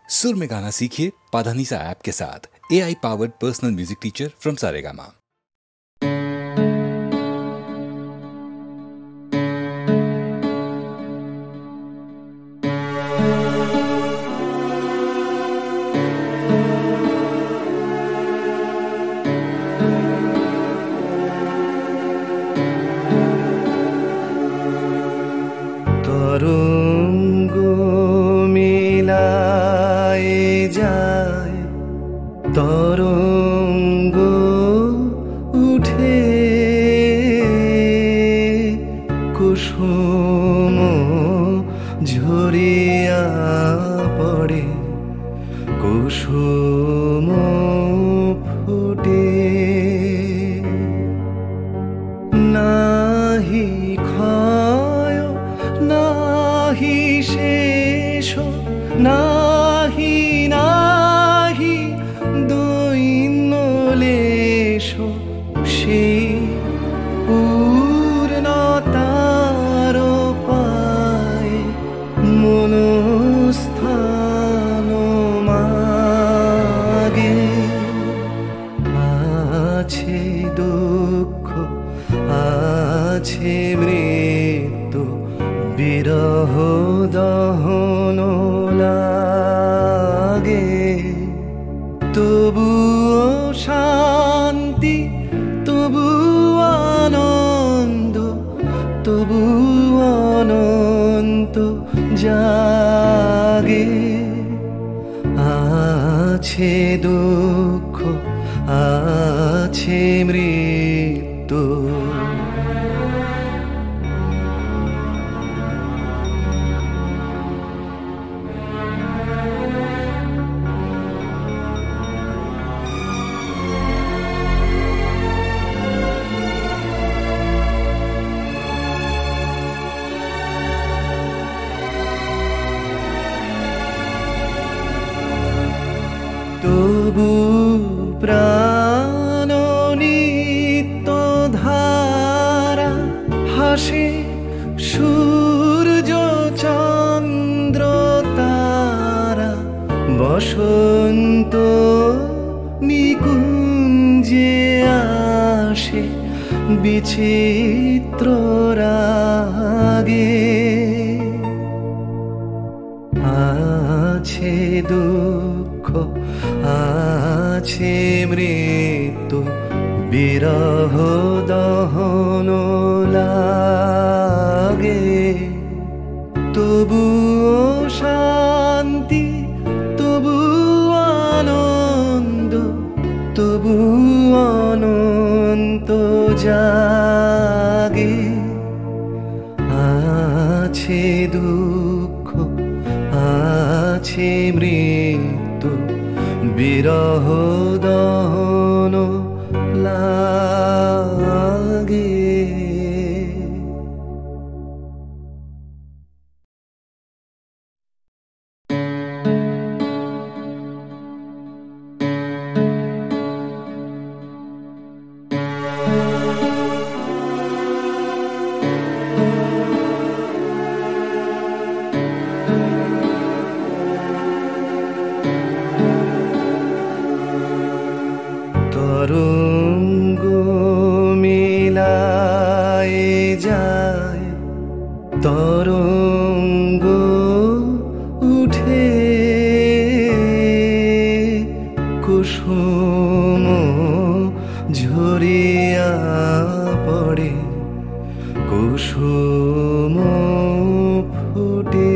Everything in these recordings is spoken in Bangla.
सुर में गाना सीखिए पाधानीसा ऐप के साथ। AI powered personal music teacher from Saregama. তরঙ্গ মিলায় যায়, তরঙ্গ উঠে কুসুম ঝরিয়া পড়ে, কুসুম ফুটে নাহি ক্ষয় নাহি শেষ, নাহি নাহি দৈন্যলেশ, সেই পূর্ণতার পায় মনস্থান মাগে। আছে দুঃখ আছে মৃত্যু, বিরহ দহন লাগে, তবুও শান্তি, তবু আনন্দ, তবু অনন্ত জাগে। আছে দুঃখ আছে মৃত্যু, তবু প্রাণ নিত্য ধারা হাসে, সূর্য চন্দ্র তারা বসন্ত নিকুঞ্জে আসে বিচিত্র রাগে। আছে দুঃখ আছে মৃত্যু, বিরহ দহন লাগে, তবুও শান্তি, তবু আনন্দ, তবু অনন্ত জাগে। আছে দুঃখ আছে মৃত্যু, বিরহ দহন লাগে। তরঙ্গ মিলায় যায়, তরঙ্গ উঠে কুসুম ঝরিয়া পড়ে, কুসুম ফুটে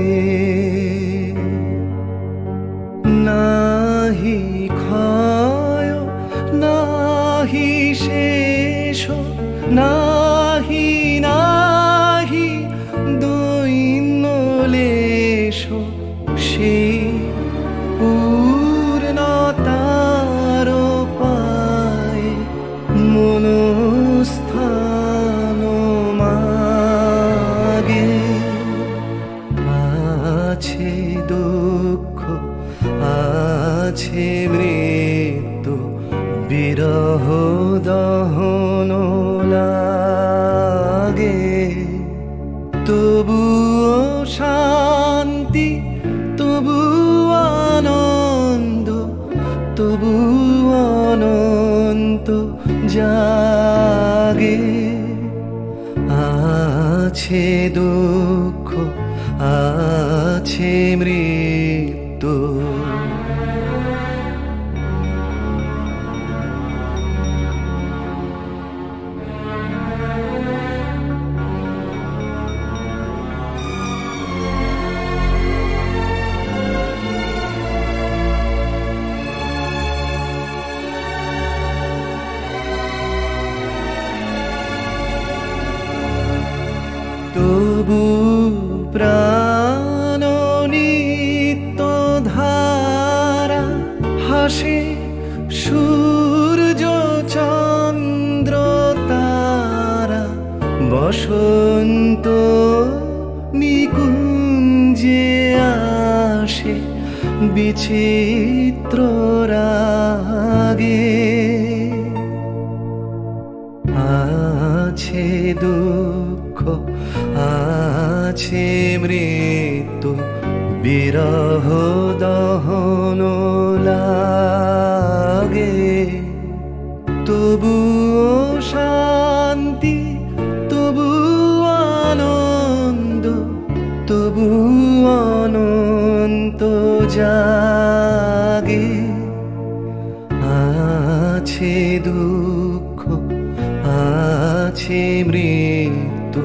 নাহি ক্ষয় নাহি শেষ, নাহি নাহি দৈন্যলেশ, সেই পূর্ণতার পায় মনস্থান মাগে। আছে দুঃখ আছে মৃত্যু, বিরহ দহন লাগে, তবুও শান্তি, তবু আনন্দ, হাসে সূর্য চন্দ্র তারা বসন্ত নিকুঞ্জে আসে বিচিত্র রাগে আছে দুঃখ আছে মৃত্যু বিরহ দহন লাগে তবুও শান্তি তবু আনন্দ তবু অনন্ত জাগে আছে দুঃখ আছে মৃত্যু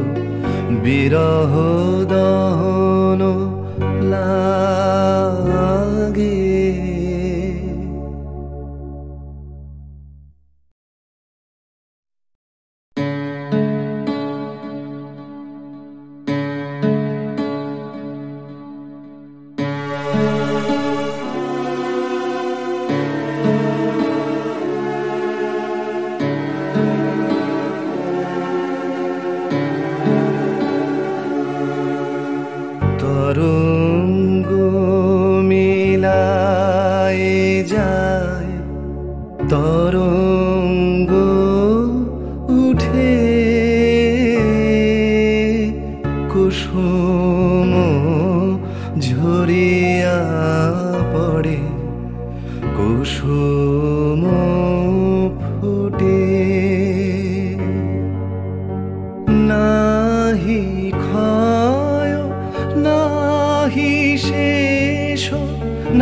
বিরহ দহন লাগে তরঙ্গ মিলায়ে যায় তরঙ্গ উঠে কুসুম ঝরিয়া পড়ে কুসুম ফুটে নাহি ক্ষয় নাহি শেষ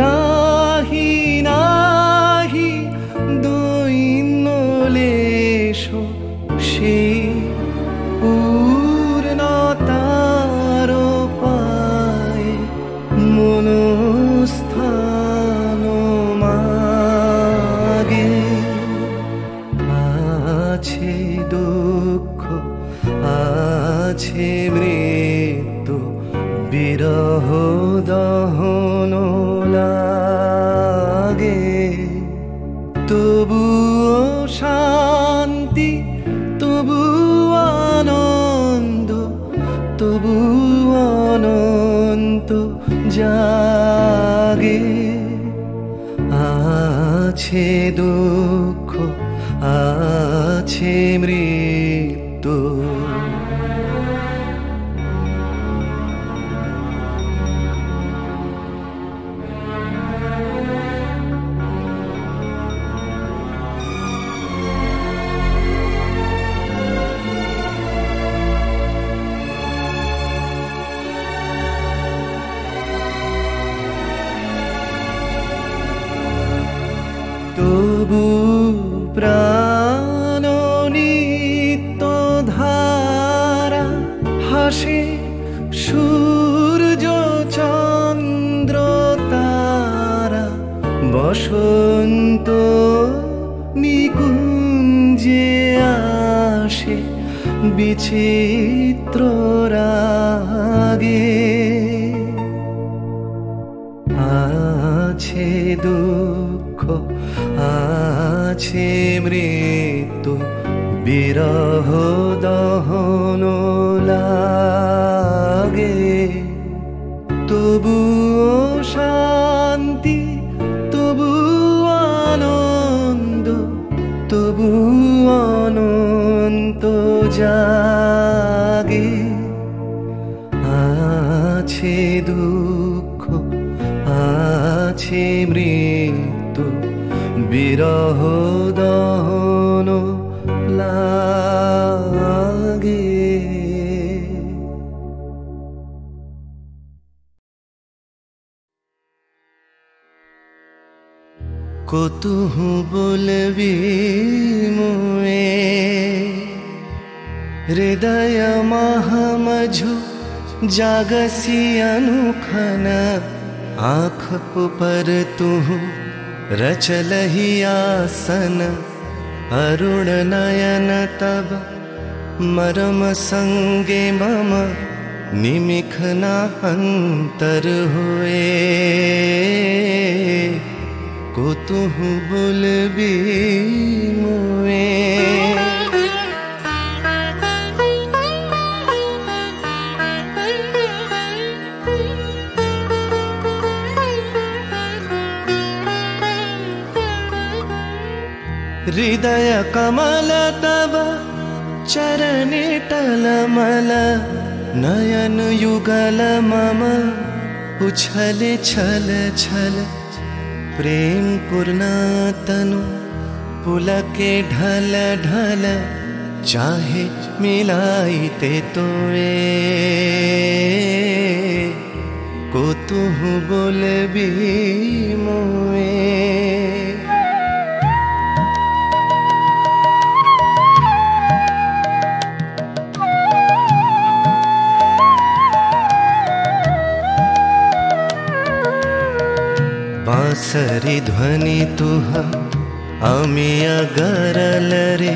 নাহি নাহি দৈন্য লেশ সেই পূর্ণতার পায় মনস্থান মাগে আছে দুঃখ আছে মৃত্যু বিরহ দহন লাগে তবুও শান্তি তবু আনন্দ তবু অনন্ত জাগে আছে দুঃখ আছে মৃত্যু তবু প্রাণ নিত্য ধারা হাসে সূর্য চন্দ্র তারা বসন্ত নিকুঞ্জে আসে বিচিত্র রাগে আছে দুঃখ আছে মৃত্যু বিরহ দহন লাগে তবুও শান্তি তবু আনন্দ তবু অনন্ত জাগে আছে দুঃখ আছে মৃত্যু বিরহ দহন লাগে কতহু বলবি মুয়ে হৃদয় মহামঝু जागसी अनुखन आँख पर तू रचलहि आसन अरुण नयन तब मरम संगे मम निमिखना अंतर हुए কতহু বলবি মোয়ে। हृदय कमल तव चरणे टलमल नयन युगल मम उछले छल छल प्रेम पूर्ण तनु पुलके ढल ढल चाहे मिलाइते तोए कतहु बोलबी मोए। बांसरी ध्वनि तुह अमिया गरल रे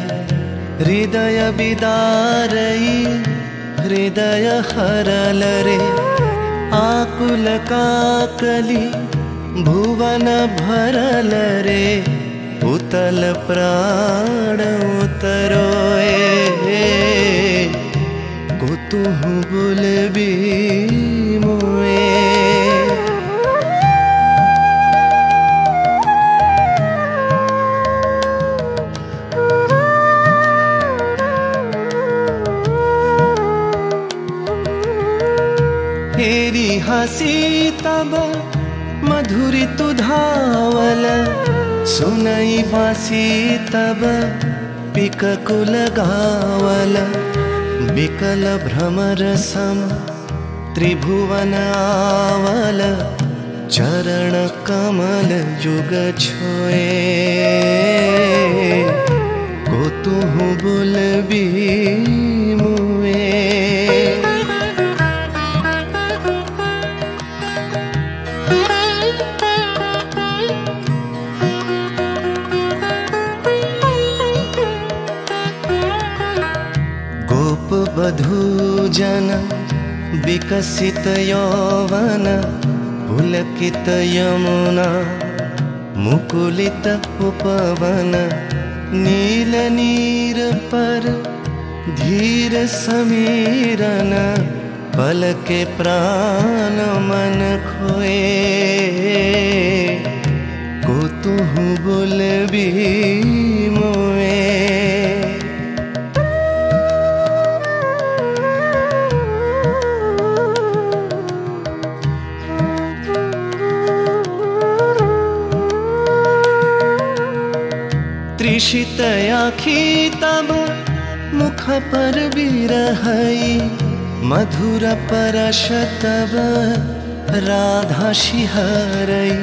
हृदय बिदारई हृदय हरल रे आकुल काकली भुवन भरल रे उतल प्राण उतरोए कतहु बोलबी मोए। हेरी हसी तब मधुरी तु धावल सुनई बासी तब पिककुल गावल बिकल भ्रमर सम त्रिभुवन आवल चरण कमल युग छोए कतहु बोलबी मोए। गोप बधू जन विकसित यौवन पुलकित यमुना मुकुलित उपवन नील नीर पर धीर समीरन पल के प्राण मन खोए कतहु बोलबी मोए। त्रिषित आखी तब मुख पर बिरहई मधुर परश तब राधा शिहरई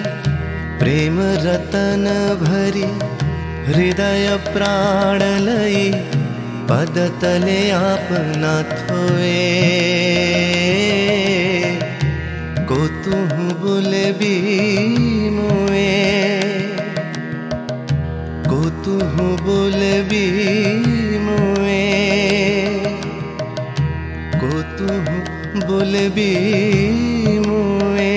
प्रेम रतन भरी हृदय प्राण लई पद तले आपना थोए कतहु बोलबी मोए कतहु बोलबी मोए कतहु बोलबी मोए।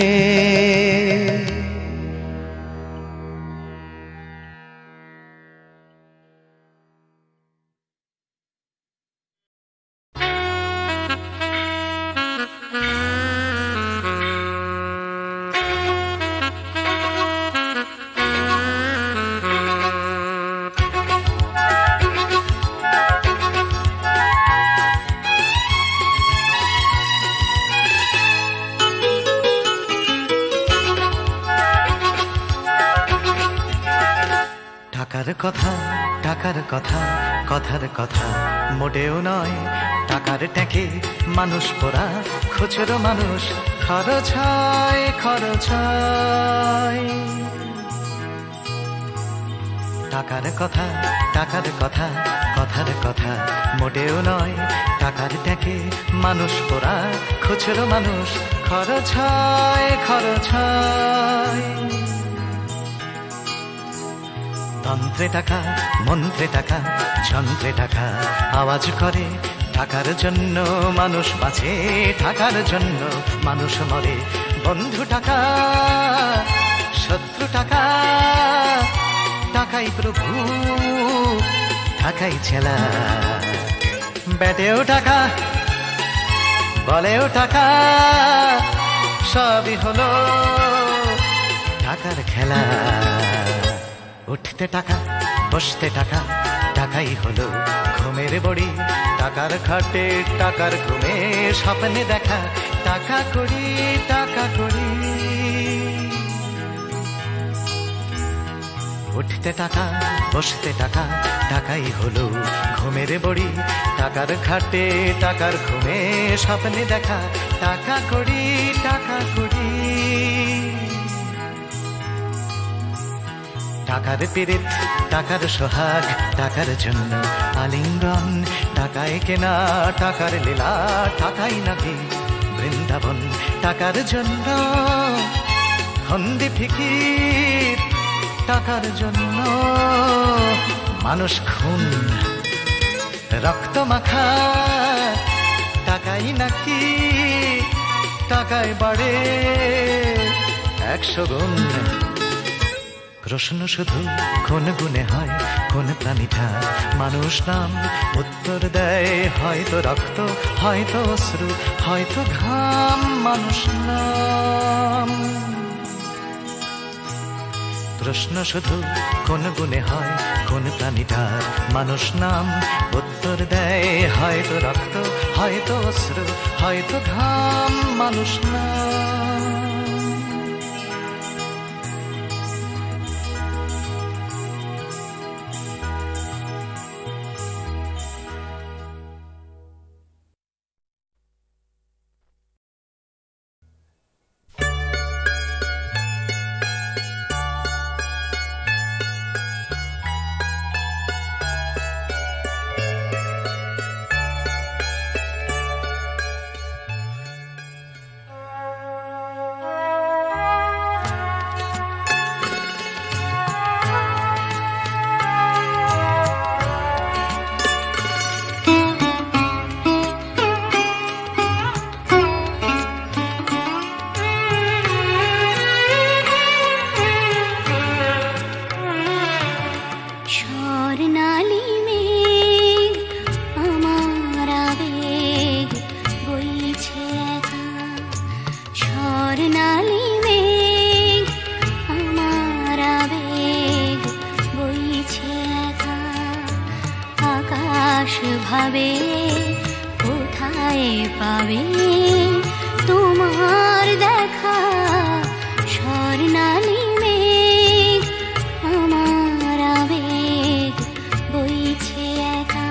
টাকার কথা কথার কথা মোটেও নয় টাকার ট্যাঁকে মানুষ পোড়া খুচরো মানুষ খরচ হয় টাকার কথা কথার কথা মোটেও নয় টাকার ট্যাঁকে মানুষ পোড়া খুচরো মানুষ খরচ হয় তন্ত্রে টাকা মন্ত্রে টাকা যন্ত্রে টাকা আওয়াজ করে টাকার জন্য মানুষ বাঁচে টাকার জন্য মানুষ মরে বন্ধু টাকা শত্রু টাকা টাকাই প্রভু, টাকাই ছেলা। ব্যাটেও টাকা, বলেও টাকা, সবই হলো টাকার খেলা। উঠতে টাকা, বসতে টাকা, টাকাই হলো ঘুমের বড়ি। টাকার খাটে, টাকার ঘুমে, স্বপ্নে দেখা টাকা করি, টাকা করি। উঠতে টাকা, বসতে টাকা, টাকাই হলো ঘুমের বড়ি। টাকার খাটে, টাকার ঘুমে, স্বপ্নে দেখা টাকা করি, টাকা করি। টাকার পীড়িত, টাকার সোহাগ, টাকার জন্য আলিঙ্গন। টাকায় কেনা, টাকার লীলা, টাকাই নাকি বৃন্দাবন। টাকার জন্য হন্দি ফিকির, টাকার জন্য মানুষ খুন, রক্ত মাখা। টাকাই নাকি, টাকায় বাড়ে 100 গুণ। প্রশ্ন শুধু কোন গুণে হয়, কোন প্রাণীটা মানুষ নাম? উত্তর দেয় হয়তো রক্ত, হয়তো অশ্রু, হয়তো ঘাম। মানুষ নাম। প্রশ্ন শুধু কোন গুণে হয়, কোন প্রাণীটার মানুষ নাম? উত্তর দেয় হয়তো রক্ত, হয়তো অশ্রু, হয়তো ঘাম। মানুষ নাম। ভাবে কোথায় পাবে তোমার দেখা? স্বর্ণালী মেঘ আমার আবেগ বইছে একা।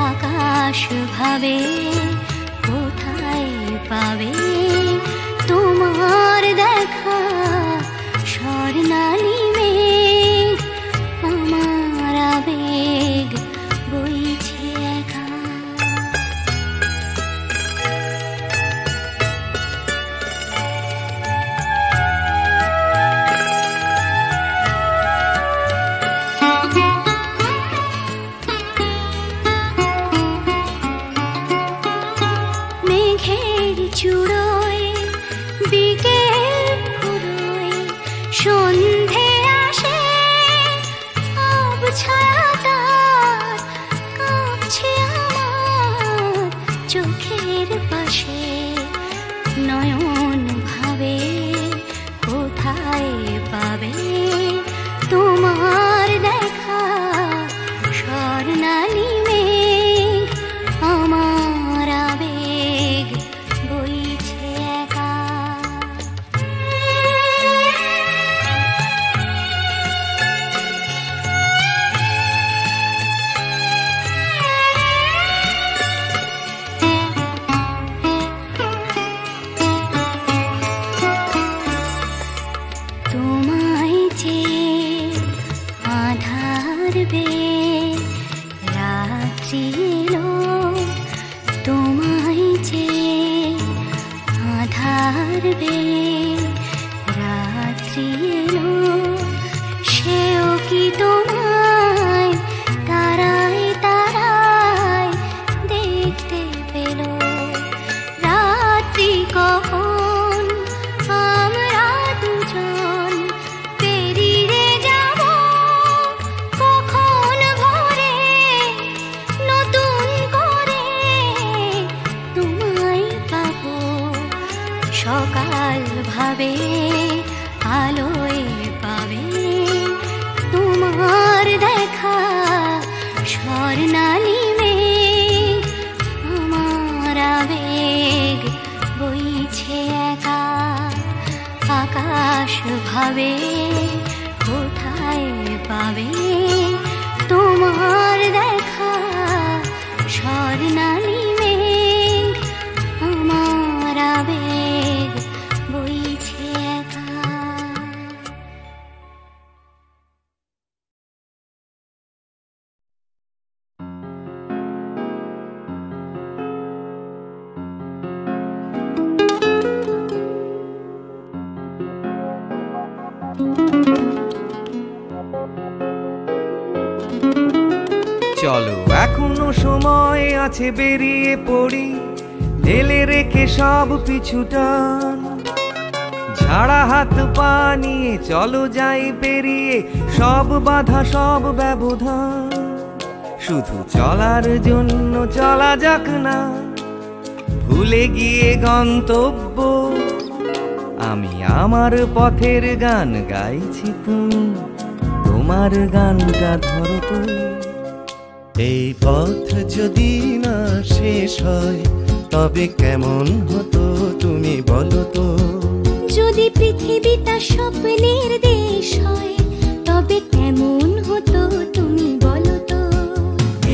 আকাশ ভাবে কোথায় পাবে তোমার দেখা? স্বর্ণালী মেঘ আমার আবেগ বইছে একা। মেঘের চূড়োয় বিকেল ফুরোয় সন্ধে আসে, আবছায়া কাঁপছে আমার চোখের পাশে। নয়ন ভাবে কোথায় পাবে তোমার দেখা? স্বর্ণালী মেঘ আমার আবেগ বইছে একা। তোমায় যে আধার বে রাত্রি এলো, তোমায় যে আধার বে রাত্রি এলো, সেও কি তোমায় তারায় তারায় দেখতে পেল? রাত্রি কখন আমরা দুজন পেরিয়ে যাব ভাবে কোথায় পাবে তোমার দেখা স্বর্ণালী মেঘ আমার আবেগ বইছে একা। চলো এখনো সময় আছে, বেরিয়ে পড়ি ঢেলে রেখে সব পিছুটান। ঝাড়া হাত পা নিয়ে চলো যাই পেরিয়ে সব বাধা সব ব্যবধান। শুধু চলার জন্য চলা যাক না, ভুলে গিয়ে গন্তব্য। আমি আমার পথের গান গাইছি, তুমি তোমার গানটা ধরো তো। এই পথ যদি না শেষ হয় তবে কেমন হতো তুমি বলো তো। যদি পৃথিবীটা স্বপ্নের দেশ হয় তবে কেমন হতো তুমি বলো তো।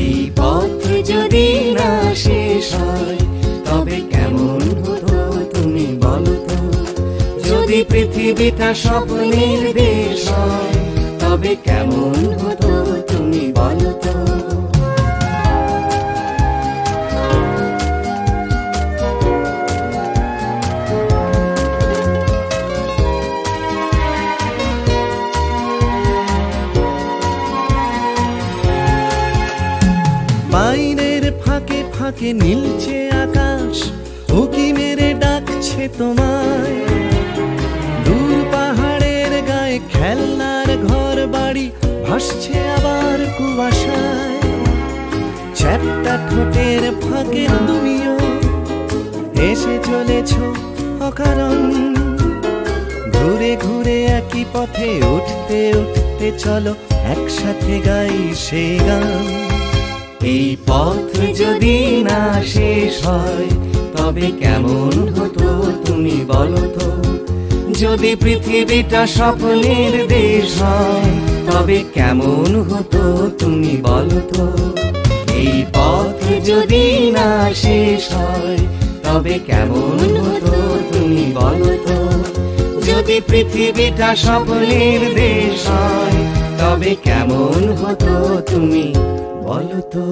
এই পথ যদি না শেষ হয় তবে কেমন হতো তুমি বলো তো। যদি পৃথিবীটা স্বপ্নের দেশ হয় তবে কেমন হতো তুমি বলো তো। বাইরের ফাঁকে ফাঁকে নীলছে আকাশ, উকি মেরে ডাকছে তোমায়। দূর পাহাড়ের গায়ে খেলনার ঘর বাড়ি ভাসছে আবার কুয়াশায়। চ্যাপ্টা ঠোঁটের ফাঁকে তুমিও এসে চলেছ অকারণ। ঘুরে ঘুরে একই পথে উঠতে উঠতে চলো একসাথে গাই সে গান। এই পথ যদি না শেষ হয় তবে কেমন হতো তুমি বলো তো। যদি পৃথিবীটা স্বপ্নের দেশ হয় তবে কেমন হতো তুমি বলো তো। এই পথ যদি না শেষ হয় তবে কেমন হতো তুমি বলো তো। যদি পৃথিবীটা স্বপ্নের দেশ হয় তবে কেমন হতো তুমি বলো তো।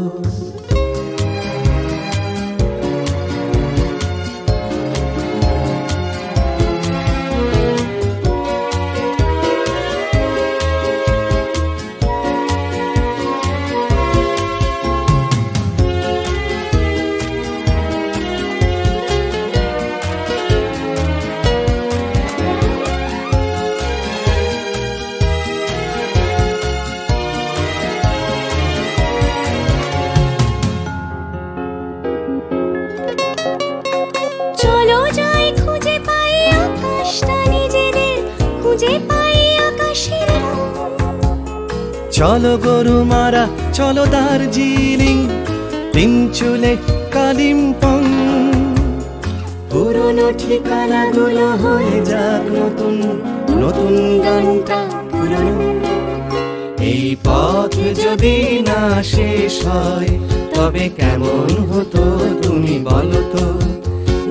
চলো গরুমারা চলো দার্জিলিং, তিনচুলে কালিম্পং। পুরনো ঠিকানাগুলো হয়ে যাক নতুন, নতুন গানটা পুরনো। এই পথ যদি না শেষ হয় তবে কেমন হতো তুমি বলো তো।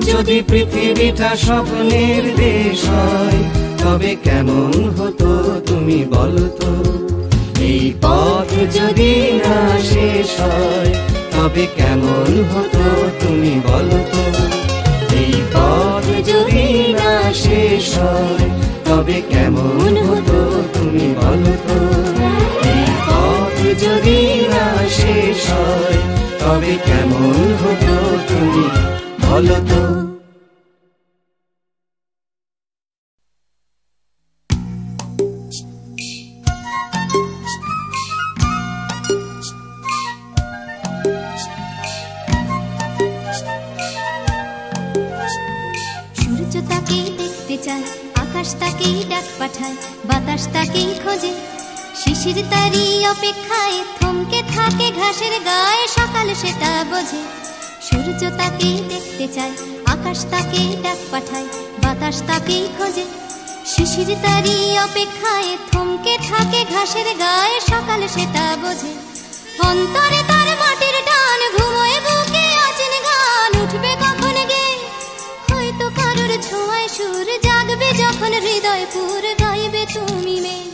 যদি পৃথিবীটা স্বপ্নের দেশ হয় তবে কেমন হতো তুমি বলো তো। এই পথ যদি না শেষ হয় তবে কেমন হতো তুমি বলো তো। এই পথ যদি না শেষ হয় তবে কেমন হতো তুমি বলো তো। এই পথ যদি না শেষ হয় তবে কেমন হতো তুমি বলো তো। আকাশ তাকেই ডাক পাঠায়, বাতাস তাকেই খোঁজে, শিশির তারই অপেক্ষায় থমকে থাকে ঘাসের গায়ে, সকাল সেটা বোঝে। সূর্য তাকেই দেখতে চায়, আকাশ তাকেই ডাক পাঠায়, বাতাস তাকেই খোঁজে, শিশির তারি অপেক্ষায় থমকে থাকে ঘাসের গায়ে, সকাল সেটা বোঝে। অন্তরে তার মাটির টান, ঘুমোয় বুকে অচিন গান, উঠবে কখন গে হয়তো কারোর ছোঁয়ায় সুর, জাগবে যখন হৃদয় পুর, গাইবে তুমি মেয়ে।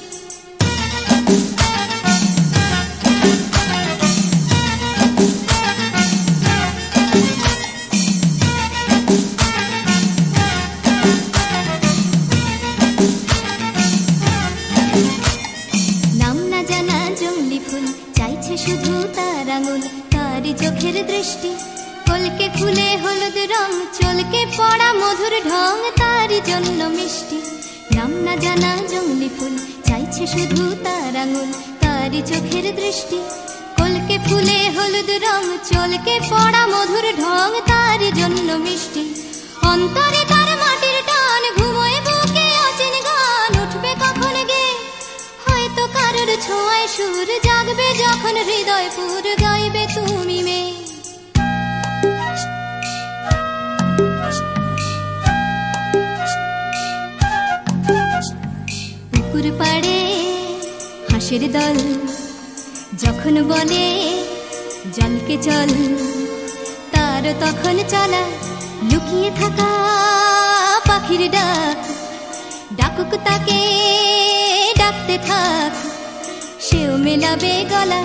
শুধু তার আঙুল, তারই চোখের দৃষ্টি, কলকে ফুলে হলুদ রং, চলকে পড়া মধুর ঢং, তারই জন্য মিষ্টি। নাম না জানা জংলি ফুল, চাইছে শুধু তার আঙুল, তারই চোখের দৃষ্টি, কলকে ফুলে হলুদ রং, চলকে পড়া মধুর ঢং, তারই জন্য মিষ্টি। অন্তরে তার মাটির টান, ঘুমোয় বুকে অচিন গান, উঠবে কখন গে হয়তো কারোর ছোঁয়ায় সুর, জাগবে যখন হৃদয় পুর, গাইবে তুমি মেয়ে। পুকুর পাড়ে হাঁসের দল যখন বলে জলকে চল, তার তখন চলা লুকিয়ে থাকা পাখির ডাক, ডাকুক তাকে ডাকতে থাক, সেও মেলাবে গলা।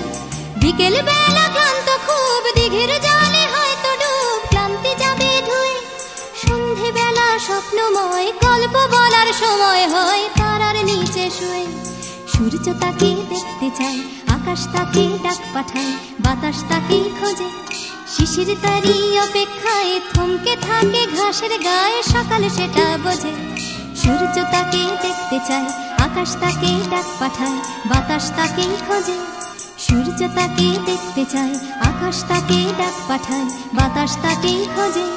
বিকেল বেলা ক্লান্ত খুব, দিঘির জলে হয়তো ডুব, ক্লান্তি যাবে ধুয়ে। সন্ধে বেলা স্বপ্নময়, গল্প বলার সময় হয় তারার নিচে শুয়ে। সূর্য তাকে দেখতে চায়, আকাশ তাকে ডাক পাঠায়, বাতাস তাকে খোঁজে। শিশির তারি অপেক্ষায় থমকে থাকে ঘাসের গায়ে, সকাল সেটা বোঝে। সূর্য তাকে দেখতে চায়, আকাশ তাকে ডাক পাঠায়, বাতাস তাকে খোঁজে। সূর্য তাকে দেখতে চায়, আকাশ তাকে ডাক পাঠায়, বাতাস তাকে খোঁজে।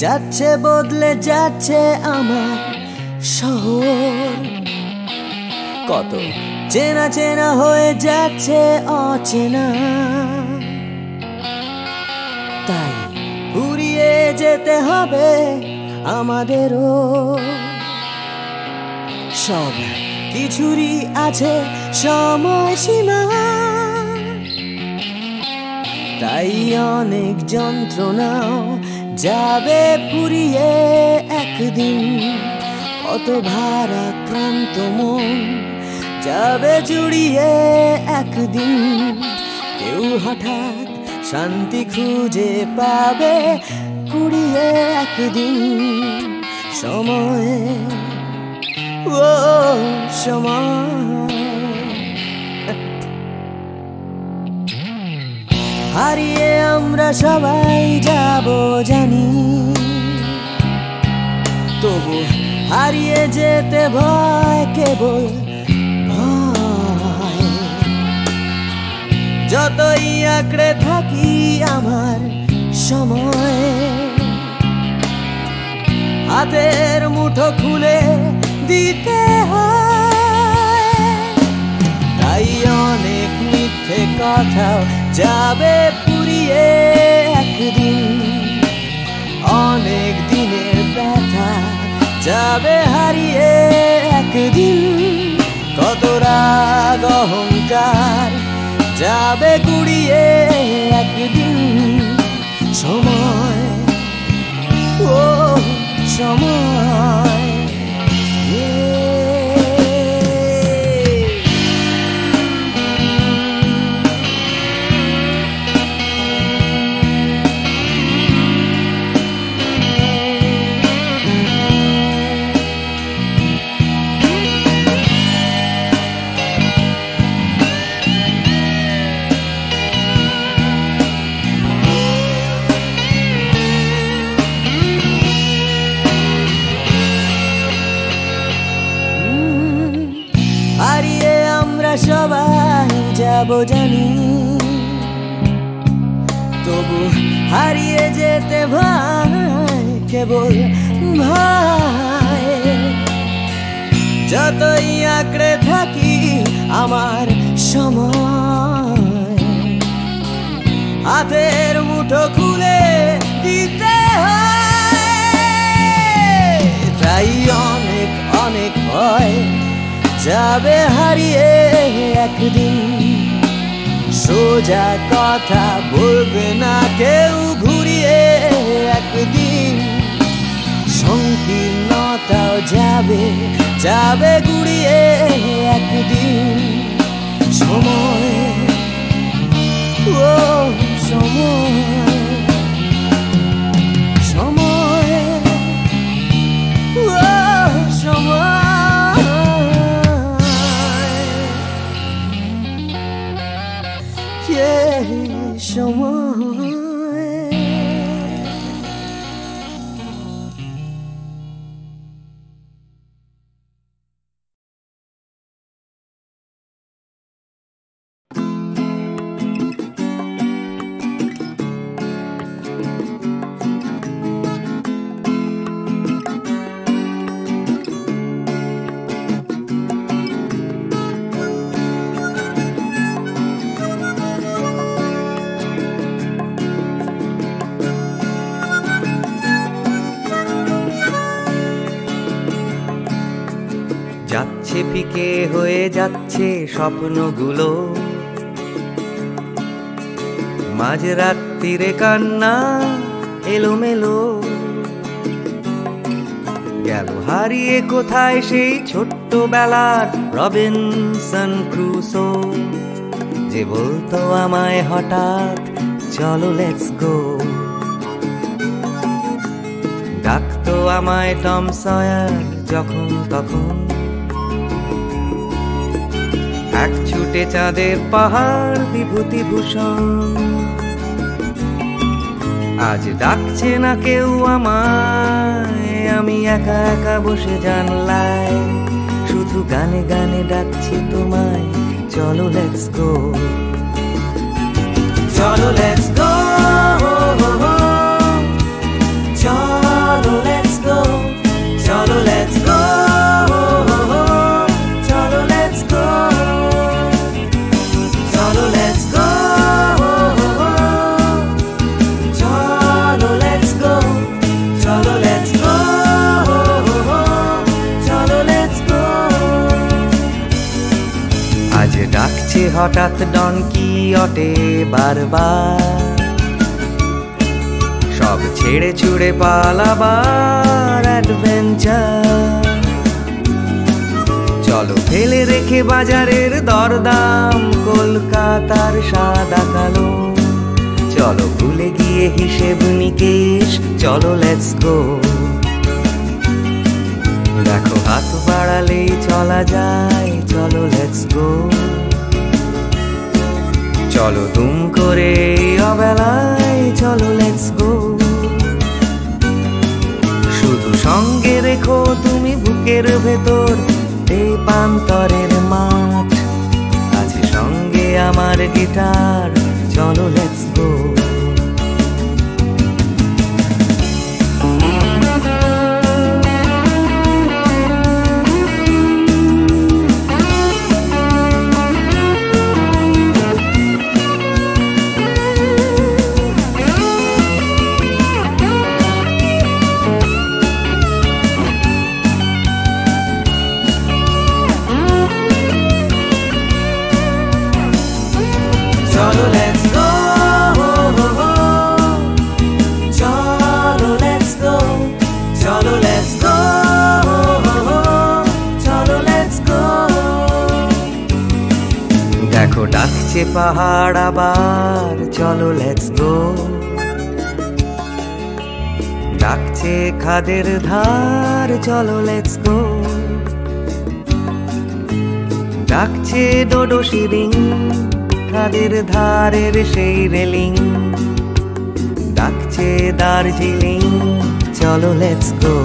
যাচ্ছে বদলে যাচ্ছে আমার শহর, কত চেনা চেনা হয়ে যাচ্ছে অচেনা, তাই ঘুরিয়ে যেতে হবে আমাদেরও। সব কিছুরই আছে সময়সীমা, তাই অনেক যন্ত্রণাও যাবে ফুরিয়ে একদিন, কত ভারাক্রান্ত মন যাবে জুড়িয়ে একদিন। কেউ হঠাৎ শান্তি খুঁজে পাবে কুড়িয়ে একদিন। সময় ও সময় হারিয়ে আমরা সবাই যাব জানি, তবু হারিয়ে যেতে ভয়, কেবল ভয়। যতই আঁকড়ে থাকি আমার সময়, হাতের মুঠো খুলে দিতে হয়। তাই অনেক মিথ্যে কথাও যাবে পুরিয়ে একদিন, অনেক দিনের ব্যথা যাবে হারিয়ে একদিন। কত রাগ অহংকার যাবে কুড়িয়ে একদিন। সময় ও সময় সবাই যাব জানি, তবু হারিয়ে যেতে ভাই কেবল ভাই। যতই আঁকড়ে থাকি আমার সময়, হাতের মুঠো খুলে দিতে হয়। তাই অনেক অনেক ভয় যাবে হারিয়ে একদিন, সোজা কথা বলবে না কেউ ঘুরিয়ে একদিন। সংকীর্ণতাও যাবে যাবে ঘুরিয়ে একদিন। সময়, ও সময়, সময়, ও সময়, সময়। যাচ্ছে ফিকে হয়ে যাচ্ছে স্বপ্নগুলো, মাঝরাত্রিরে কান্না এলোমেলো। গেল হারিয়ে কোথায় সেই ছোট্টবেলার রবিনসন ক্রুসো, যে বলতো আমায় হঠাৎ চলো লেটস গো। ডাকতো আমায় টম সয়ার যখন তখন, এক ছুটে চাঁদের পাহাড় বিভূতিভূষণ। আজ ডাকছে না কেউ আমায়, আমি একা একা বসে জানলায়, শুধু গানে গানে ডাকছি তোমায় চলো লেটস গো। চলো লেটস গো, চলো লেটস গো, চলো লেটস গো, চলো লেটস গো, চলো লেটস গো, চলো লেটস গো, চলো লেটস গো, চলো লেটস গো। আজ ডাকছে হঠাৎ ডন কিহটে বারবার, সব ছেড়ে ছুড়ে পালাবার অ্যাডভেঞ্চার। চলো ফেলে রেখে বাজারের দরদাম, কলকাতার সাদা কালো। চলো ভুলে গিয়ে হিসেব নিকেশ, চলো লেটস গো। দেখো হাত বাড়ালেই চলা যায়, চলো লেটস গো। চলো দুম করে অবেলায়, চলো লেটস গো। শুধু সঙ্গে রেখো তুমি বুকের ভেতর এই পান্তরের মাঠ, আছে সঙ্গে আমার গিটার, চলো let's go. Cholo, let's go. Cholo, let's go. Cholo, let's go. Cholo, let's go. দেখো ডাকছে পাহাড় আবার, চলো লেটস গো। ডাকছে খাদের ধার, চলো লেটস গো। ডাকছে ডোডো শিরিং, খাদের ধারের সেই রেলিং। ডাকছে দার্জিলিং, চলো লেটস গো।